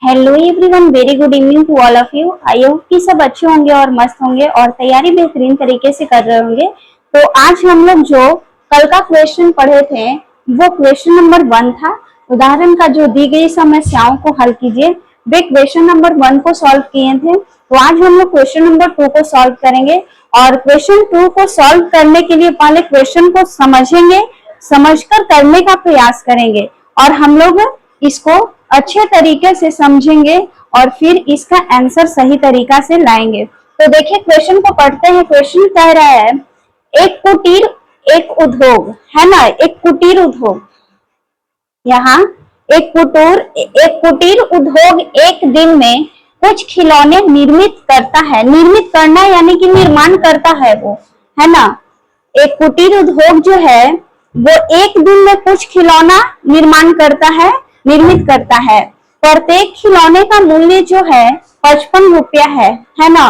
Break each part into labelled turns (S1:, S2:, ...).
S1: Hello everyone, very good evening to all of you. I hope कि सब अच्छे होंगे और मस्त होंगे और तैयारी बेहतरीन तरीके से कर रहे होंगे। तो आज हम लोग जो कल का क्वेश्चन पढ़े थे वो क्वेश्चन नंबर 1 था। उदाहरण का जो दी गई समस्याओं को हल कीजिए। वे क्वेश्चन नंबर 1 को सॉल्व किए थे, तो आज हम लोग क्वेश्चन नंबर 2 को सॉल्व करेंगे। और क्वेश्चन 2 को सॉल्व करने के लिए पहले क्वेश्चन को समझेंगे, समझकर करने का प्रयास करेंगे और हम लोग इसको अच्छे तरीके से समझेंगे और फिर इसका आंसर सही तरीका से लाएंगे। तो देखिए क्वेश्चन को पढ़ते हैं। क्वेश्चन कह रहा है एक कुटीर एक उद्योग, है ना, एक कुटीर उद्योग। यहाँ एक कुटीर उद्योग एक दिन में कुछ खिलौने निर्मित करता है। निर्मित करना यानी कि निर्माण करता है वो, है ना। एक कुटीर उद्योग जो है वो एक दिन में कुछ खिलौना निर्माण करता है, निर्मित करता है। प्रत्येक खिलौने का मूल्य जो है 55 रुपया है ना।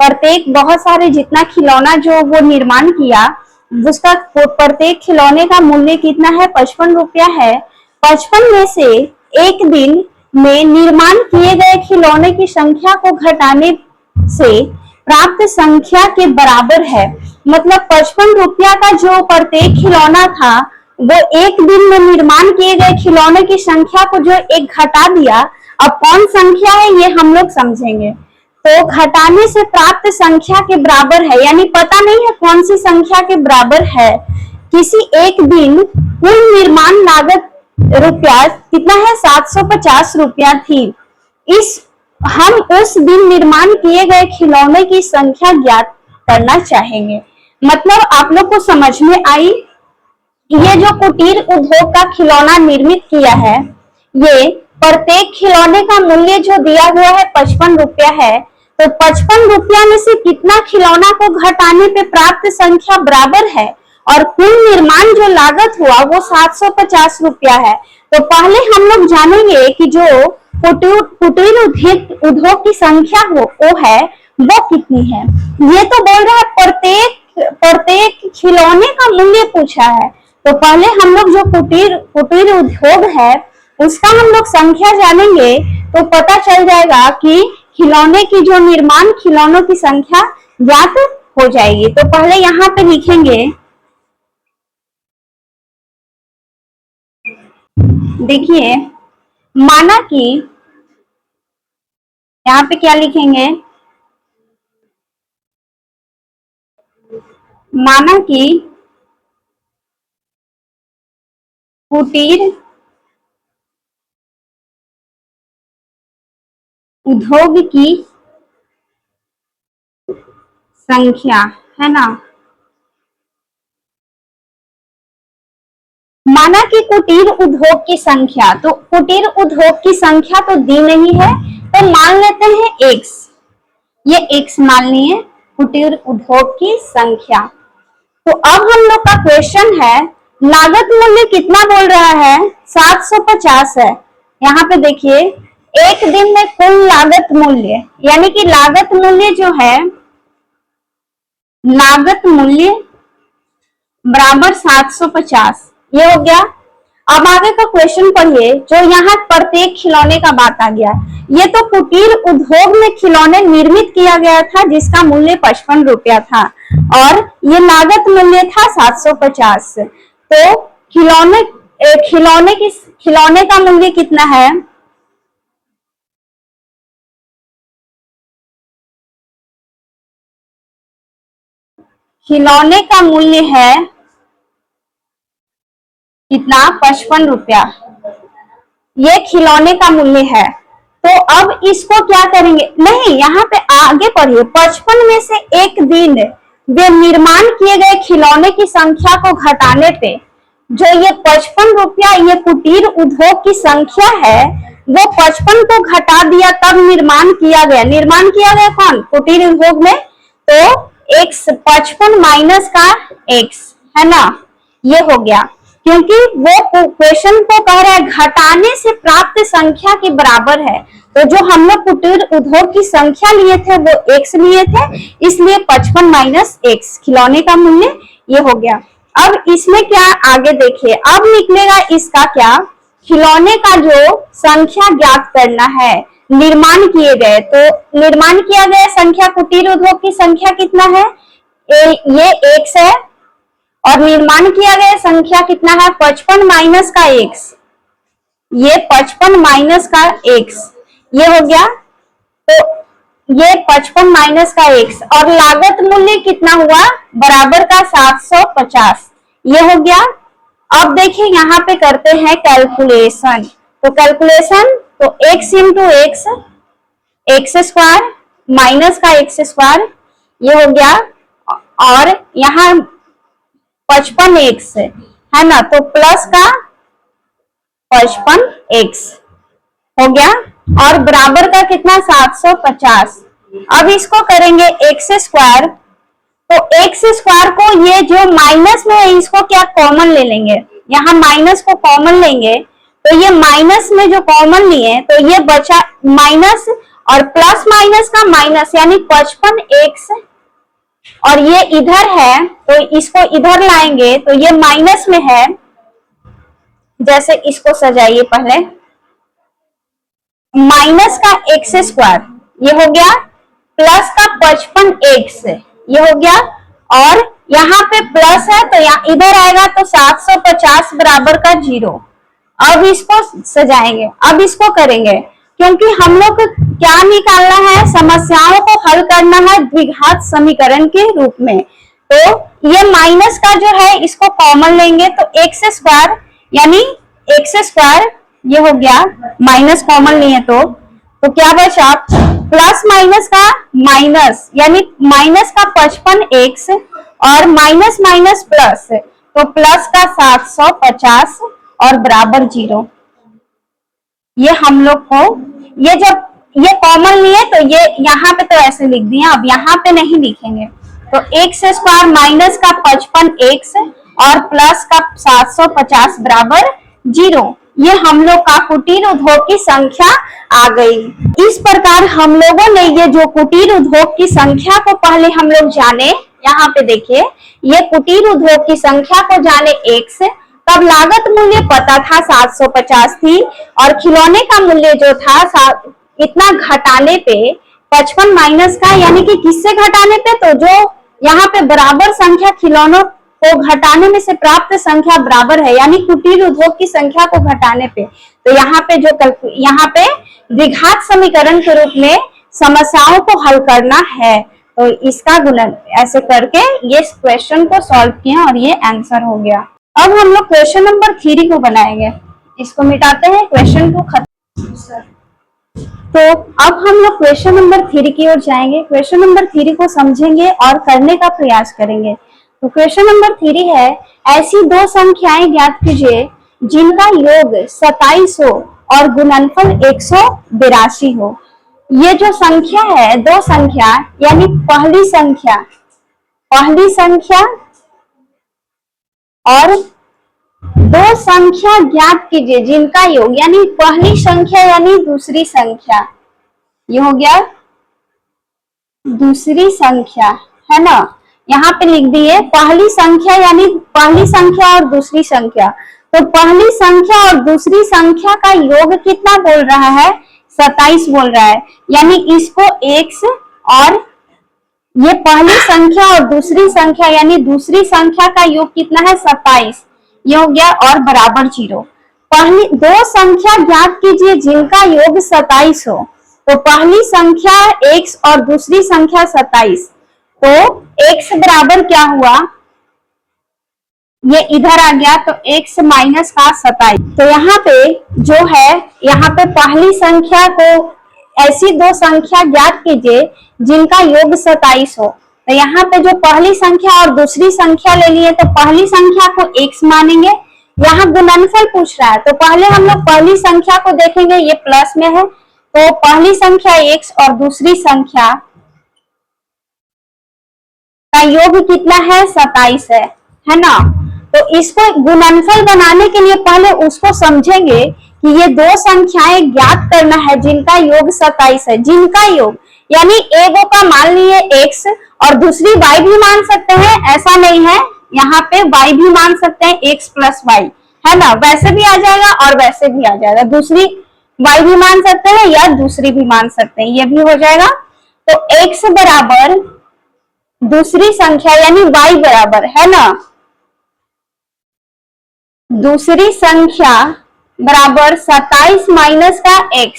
S1: प्रत्येक बहुत सारे जितना खिलौना जो वो निर्माण किया उसका प्रत्येक खिलौने का मूल्य कितना है, 55 रुपया है। 55 में से एक दिन में निर्माण किए गए खिलौने की संख्या को घटाने से प्राप्त संख्या के बराबर है। मतलब 55 रुपया का जो प्रत्येक खिलौना था वो एक दिन में निर्माण किए गए खिलौने की संख्या को जो एक घटा दिया। अब कौन संख्या है ये हम लोग समझेंगे। तो घटाने से प्राप्त संख्या के बराबर है, यानी पता नहीं है कौन सी संख्या के बराबर है। किसी एक दिन कुल निर्माण लागत रुपया कितना है, 750 रुपया थी। हम उस दिन निर्माण किए गए खिलौने की संख्या ज्ञात करना चाहेंगे। मतलब आप लोग को समझ में आई। ये जो कुटीर उद्योग का खिलौना निर्मित किया है, ये प्रत्येक खिलौने का मूल्य जो दिया हुआ है 55 रुपया है। तो 55 रुपया में से कितना खिलौना को घटाने पे प्राप्त संख्या बराबर है और कुल निर्माण जो लागत हुआ वो 750 रुपया है। तो पहले हम लोग जानेंगे कि जो कुटीर उद्योग की संख्या वो है वो कितनी है। ये तो बोल रहा है प्रत्येक खिलौने का मूल्य पूछा है। तो पहले हम लोग जो कुटीर उद्योग है उसका हम लोग संख्या जानेंगे तो पता चल जाएगा कि खिलौने की जो निर्माण खिलौनों की संख्या ज्ञात हो जाएगी। तो पहले यहाँ पे लिखेंगे, देखिए माना कि यहाँ पे क्या लिखेंगे, माना कि कुटीर उद्योग की संख्या, है ना। माना कि कुटीर उद्योग की संख्या, तो कुटीर उद्योग की संख्या तो दी नहीं है तो मान लेते हैं x। ये x मान लिए कुटीर उद्योग की संख्या। तो अब हम लोग का क्वेश्चन है लागत मूल्य कितना बोल रहा है, 750 है। यहाँ पे देखिए एक दिन में कुल लागत मूल्य, यानी कि लागत मूल्य जो है, लागत मूल्य बराबर 750, ये हो गया। अब आगे का क्वेश्चन पढ़िए। जो यहाँ प्रत्येक खिलौने का बात आ गया, ये तो कुटीर उद्योग में खिलौने निर्मित किया गया था जिसका मूल्य 55 रुपया था और ये लागत मूल्य था 750। तो खिलौने का मूल्य कितना है, खिलौने का मूल्य है कितना, 55 रुपया। ये खिलौने का मूल्य है। तो अब इसको क्या करेंगे, नहीं यहाँ पे आगे पढ़िए। 55 में से एक दिन वे निर्माण किए गए खिलौने की संख्या को घटाने पे जो ये 55 रुपया ये कुटीर उद्योग की संख्या है वो 55 को घटा दिया तब निर्माण किया गया। निर्माण किया गया कौन, कुटीर उद्योग में। तो x 55 माइनस का x, है ना, ये हो गया। क्योंकि वो क्वेश्चन को कह रहा है घटाने से प्राप्त संख्या के बराबर है। तो जो हम लोग कुटीर उद्योग की संख्या लिए थे वो x लिए थे, इसलिए 55 माइनस x खिलौने का मूल्य ये हो गया। अब इसमें क्या आगे देखिए, अब निकलेगा इसका क्या, खिलौने का जो संख्या ज्ञात करना है, निर्माण किए गए, तो निर्माण किया गया संख्या कुटीर उद्योग की संख्या कितना है, ये x है, और निर्माण किया गया संख्या कितना है 55 माइनस का x, ये 55 माइनस का x, ये हो गया, तो ये 55 माइनस का x, और लागत मूल्य कितना हुआ बराबर का 750, ये हो गया। अब देखिए यहाँ पे करते हैं कैलकुलेशन, तो कैलकुलेशन, तो x into x, x square minus का एक्स स्क्वायर, ये हो गया, और यहाँ 55x है ना, तो प्लस का 55x हो गया, और बराबर का कितना 750। अब इसको करेंगे एक्स स्क्वायर, तो एक्स स्क्वायर को ये जो माइनस में है इसको क्या कॉमन ले लेंगे, यहाँ माइनस को कॉमन लेंगे, तो ये माइनस में जो कॉमन लिए तो ये बचा माइनस, और प्लस माइनस का माइनस यानी 55x, और ये इधर है तो इसको इधर लाएंगे तो ये माइनस में है, जैसे इसको सजाइए पहले, माइनस का एक्स स्क्वायर ये हो गया, प्लस का 55x ये हो गया, और यहाँ पे प्लस है तो यहाँ इधर आएगा तो 750 बराबर का 0। अब इसको सजाएंगे, अब इसको करेंगे, क्योंकि हम लोग क्या निकालना है, समस्याओं को हल करना है द्विघात समीकरण के रूप में, तो ये माइनस का जो है इसको कॉमन लेंगे, तो एक्स स्क्वायर यानी एक्स स्क्वायर ये हो गया, माइनस कॉमन लिए तो क्या बचा, प्लस माइनस का माइनस यानी माइनस का 55x, और माइनस माइनस प्लस, तो प्लस का 750 और बराबर 0। ये हम लोग को, ये जब ये कॉमन लिए तो ये यहाँ पे तो ऐसे लिख दिया, अब यहाँ पे नहीं लिखेंगे, तो एक्स स्क्वायर माइनस का 55x और प्लस का 750 बराबर 0। ये हम लोग का कुटीर उद्योग की संख्या आ गई। इस प्रकार हम लोगों ने ये जो कुटीर उद्योग की संख्या को पहले हम लोग जाने, यहाँ पे देखिए ये कुटीर उद्योग की संख्या को जाने x, तब लागत मूल्य पता था 750 थी, और खिलौने का मूल्य जो था इतना घटाने पे 55 माइनस का, यानी कि किससे घटाने पे, तो जो यहाँ पे बराबर संख्या खिलौनों को घटाने में से प्राप्त संख्या बराबर है, यानी कुटीर उद्योग की संख्या को घटाने पे, तो यहाँ पे जो यहाँ पे द्विघात समीकरण के रूप में समस्याओं को हल करना है, तो इसका गुणन ऐसे करके ये क्वेश्चन को सॉल्व किए और ये आंसर हो गया। अब हम लोग क्वेश्चन नंबर 3 को बनाएंगे, इसको मिटाते हैं, क्वेश्चन को खत्म। तो अब हम लोग क्वेश्चन नंबर 3 की ओर जाएंगे, क्वेश्चन नंबर 3 को समझेंगे और करने का प्रयास करेंगे। तो क्वेश्चन नंबर 3 है, ऐसी दो संख्याएं ज्ञात कीजिए जिनका योग 27 हो और गुणनफल 182 हो। ये जो संख्या है, दो संख्या यानी पहली संख्या और दो संख्या ज्ञात कीजिए जिनका योग, यानी पहली संख्या यानी दूसरी संख्या, ये हो गया दूसरी संख्या, है ना, यहाँ पे लिख दिए पहली संख्या यानी पहली संख्या और दूसरी संख्या, तो पहली संख्या और दूसरी संख्या का योग कितना बोल रहा है, 27 बोल रहा है, यानी इसको x, और ये पहली संख्या और दूसरी संख्या यानी दूसरी संख्या का योग कितना है 27, ये हो गया, और बराबर 0। पहली दो संख्या ज्ञात कीजिए जिनका योग 27 हो, तो पहली संख्या x और दूसरी संख्या 27, तो x बराबर क्या हुआ, ये इधर आ गया, तो x माइनस का 27। तो यहाँ पे जो है, यहाँ पे पहली संख्या को, ऐसी दो संख्या ज्ञात कीजिए जिनका योग 27 हो, तो यहाँ पे जो पहली संख्या और दूसरी संख्या ले लिए, तो पहली संख्या को x मानेंगे, यहाँ गुणनफल पूछ रहा है, तो पहले हम लोग पहली संख्या को देखेंगे, ये प्लस में है, तो पहली संख्या x और दूसरी संख्या का योग कितना है 27 है ना। तो इसको गुणनफल बनाने के लिए पहले उसको समझेंगे कि ये दो संख्याएं ज्ञात करना है जिनका योग 27 है, जिनका योग यानी एगो का मान लिए x और दूसरी y भी मान सकते हैं, ऐसा नहीं है, यहाँ पे y भी मान सकते हैं, x प्लस y, है ना, वैसे भी आ जाएगा और वैसे भी आ जाएगा, दूसरी y भी मान सकते हैं या दूसरी भी मान सकते हैं, ये भी हो जाएगा। तो x बराबर दूसरी संख्या यानी y बराबर, है ना, दूसरी संख्या बराबर 27 माइनस का x,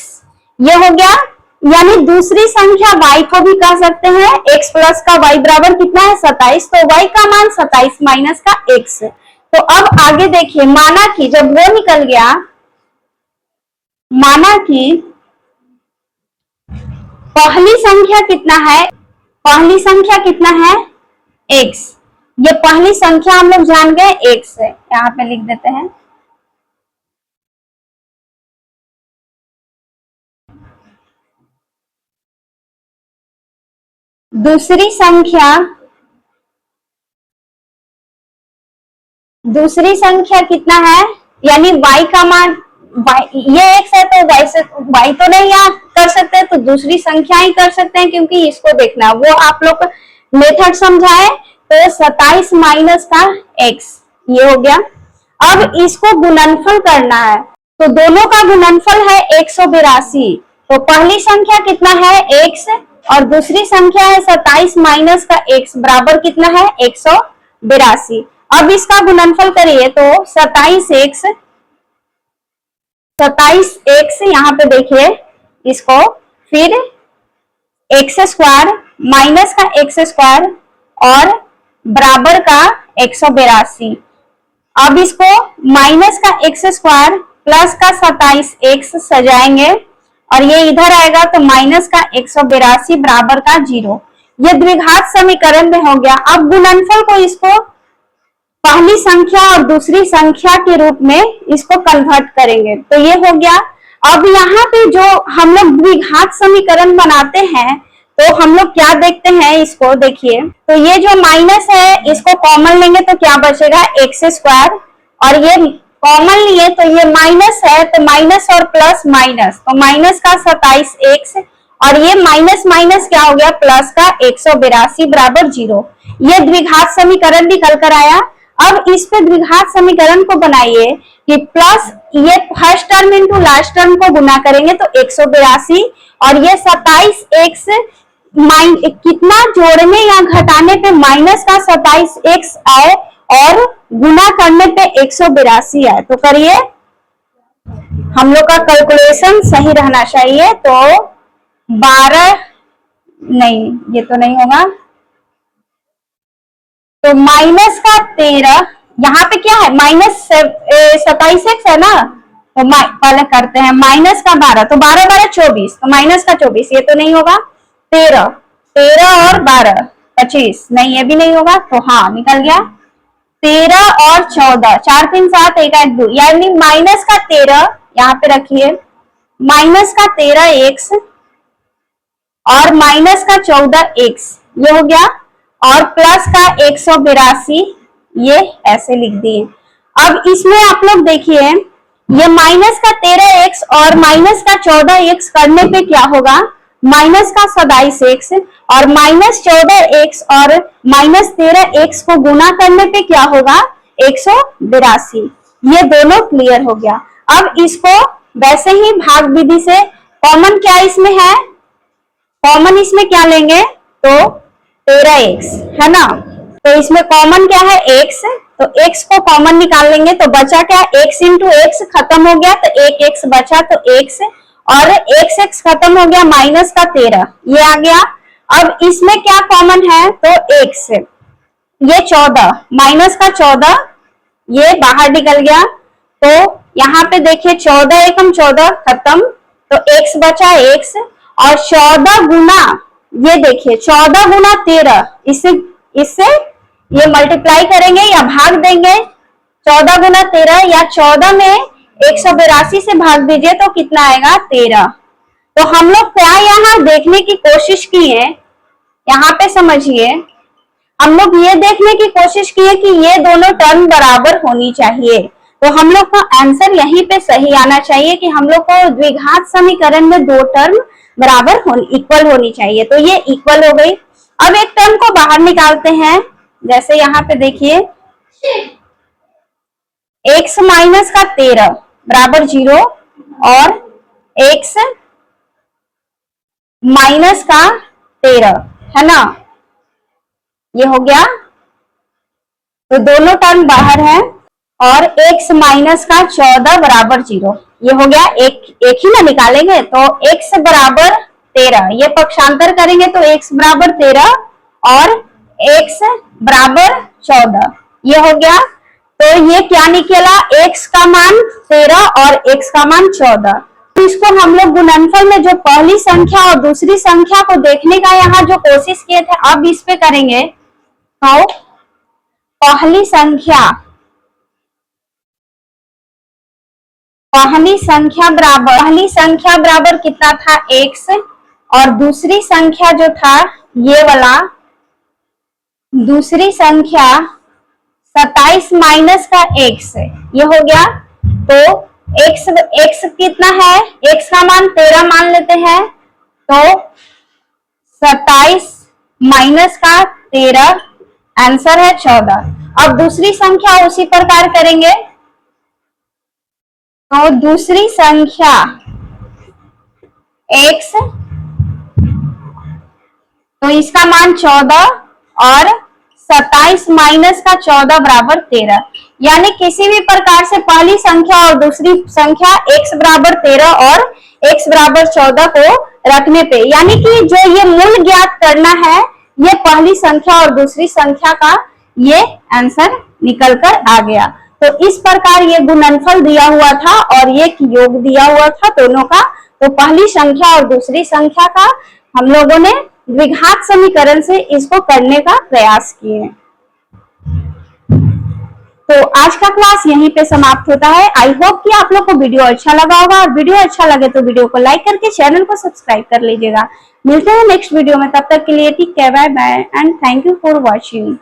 S1: ये हो गया। यानी दूसरी संख्या y को भी कह सकते हैं, x प्लस का y बराबर कितना है 27, तो y का मान 27 माइनस का x। तो अब आगे देखिए, माना कि जब वो निकल गया, माना कि पहली संख्या कितना है, पहली संख्या कितना है x, ये पहली संख्या हम लोग जान गए x है, यहाँ पे लिख देते हैं। दूसरी संख्या कितना है, यानी y का मान, ये x है तो y तो नहीं यहाँ कर सकते, तो दूसरी संख्या ही कर सकते हैं, क्योंकि इसको देखना, वो आप लोग मेथड समझाए। तो 27 माइनस का x, ये हो गया। अब इसको गुणनफल करना है, तो दोनों का गुणनफल है 182। तो पहली संख्या कितना है x और दूसरी संख्या है 27 माइनस का x, बराबर कितना है 182। अब इसका गुणनफल करिए तो 27x यहाँ पे देखिए इसको, फिर x स्क्वायर माइनस का x स्क्वायर और बराबर का 182। अब इसको माइनस का x स्क्वायर प्लस का 27x सजाएंगे और ये इधर आएगा तो माइनस का 182 बराबर का 0। ये द्विघात समीकरण में हो गया। अब गुणनफल को इसको पहली संख्या और दूसरी संख्या के रूप में इसको कन्वर्ट करेंगे, तो ये हो गया। अब यहाँ पे जो हम लोग द्विघात समीकरण बनाते हैं, तो हम लोग क्या देखते हैं, इसको देखिए, तो ये जो माइनस है इसको कॉमन लेंगे तो क्या बचेगा एक्स स्क्वायर, और ये कॉमन लिए तो ये माइनस है, तो माइनस और प्लस माइनस, तो माइनस का 27x और ये माइनस माइनस क्या हो गया प्लस का 182 बराबर 0। ये द्विघात समीकरण निकल कर आया। अब इस पे द्विघात समीकरण को बनाइए कि प्लस ये first term into last term को गुना करेंगे तो 182 और ये 27x कितना जोड़ने या घटाने पे माइनस का 27x आए और गुना करने पे 182 आए। तो करिए, हम लोग का कैलकुलेशन सही रहना चाहिए। तो 12 नहीं, ये तो नहीं होगा, तो माइनस का 13, यहाँ पे क्या है माइनस 27x है ना, तो पहले करते हैं माइनस का 12, तो 12 12 24, तो माइनस का 24, ये तो नहीं होगा। 13 और 12 25, नहीं ये भी नहीं होगा, तो हाँ निकल गया। 13 और 14, 4 3 7 1 8 2, यानी माइनस का 13 यहाँ पे रखिए, माइनस का 13x और माइनस का 14x, ये हो गया, और प्लस का 182, ये ऐसे लिख दिए। अब इसमें आप लोग देखिए, ये माइनस का 13x और माइनस का 14x करने पे क्या होगा, माइनस का 27x और माइनस 14x और माइनस 13x को गुना करने पे क्या होगा 182। ये दोनों क्लियर हो गया। अब इसको वैसे ही भाग विधि से कॉमन क्या इसमें है, कॉमन इसमें क्या लेंगे तो 13x है ना, तो इसमें कॉमन क्या है x, तो x को कॉमन निकाल लेंगे तो बचा क्या x इंटू एक्स, खत्म हो गया तो एक x बचा तो x, और x खत्म हो गया, माइनस का 13 ये आ गया। अब इसमें क्या कॉमन है तो x, ये 14, माइनस का 14 ये बाहर निकल गया, तो यहाँ पे देखिए 14 एकम 14 खत्म, तो x बचा x, और 14 गुना, ये देखिए 14 गुना 13, इससे ये मल्टीप्लाई करेंगे या भाग देंगे, 14 गुना 13 या 14 में 182 से भाग दीजिए तो कितना आएगा 13। तो हम लोग क्या यहाँ देखने की कोशिश की है, यहाँ पे समझिए, हम लोग ये देखने की कोशिश की है कि ये दोनों टर्म बराबर होनी चाहिए। तो हम लोग का आंसर यहीं पे सही आना चाहिए कि हम लोग को द्विघात समीकरण में दो टर्म बराबर इक्वल होनी चाहिए, तो ये इक्वल हो गई। अब एक टर्म को बाहर निकालते हैं, जैसे यहाँ पे देखिए x माइनस का 13 बराबर 0 और x माइनस का 13 है ना, ये हो गया। तो दोनों टर्म बाहर है और x माइनस का 14 बराबर 0, ये हो गया। एक ही ना निकालेंगे, तो x बराबर 13, ये पक्षांतर करेंगे तो x बराबर 13 और x बराबर 14, ये हो गया। तो ये क्या निकला, x का मान 13 और x का मान 14। तो इसको हम लोग गुणनफल में जो पहली संख्या और दूसरी संख्या को देखने का यहाँ जो कोशिश किए थे, अब इस पे करेंगे। तो पहली संख्या बराबर कितना था, x, और दूसरी संख्या जो था ये वाला, दूसरी संख्या 27 माइनस का x, ये हो गया। तो x कितना है, x का मान 13 मान लेते हैं, तो 27 माइनस का 13 आंसर है 14। अब दूसरी संख्या उसी प्रकार करेंगे। तो दूसरी संख्या x, तो इसका मान 14 और 27 माइनस का 14 बराबर 13, यानी किसी भी प्रकार से पहली संख्या और दूसरी संख्या x बराबर 13 और x बराबर 14 को रखने पे, यानी कि जो ये मूल ज्ञात करना है, ये पहली संख्या और दूसरी संख्या का ये आंसर निकल कर आ गया। तो इस प्रकार ये गुणनफल दिया हुआ था और ये योग दिया हुआ था दोनों का। तो पहली संख्या और दूसरी संख्या का हम लोगों ने द्विघात समीकरण से इसको करने का प्रयास किए। तो आज का क्लास यहीं पे समाप्त होता है। आई होप कि आप लोग को वीडियो अच्छा लगा होगा, और वीडियो अच्छा लगे तो वीडियो को लाइक करके चैनल को सब्सक्राइब कर लीजिएगा। मिलते हैं नेक्स्ट वीडियो में, तब तक के लिए take care, bye bye and thank you for watching.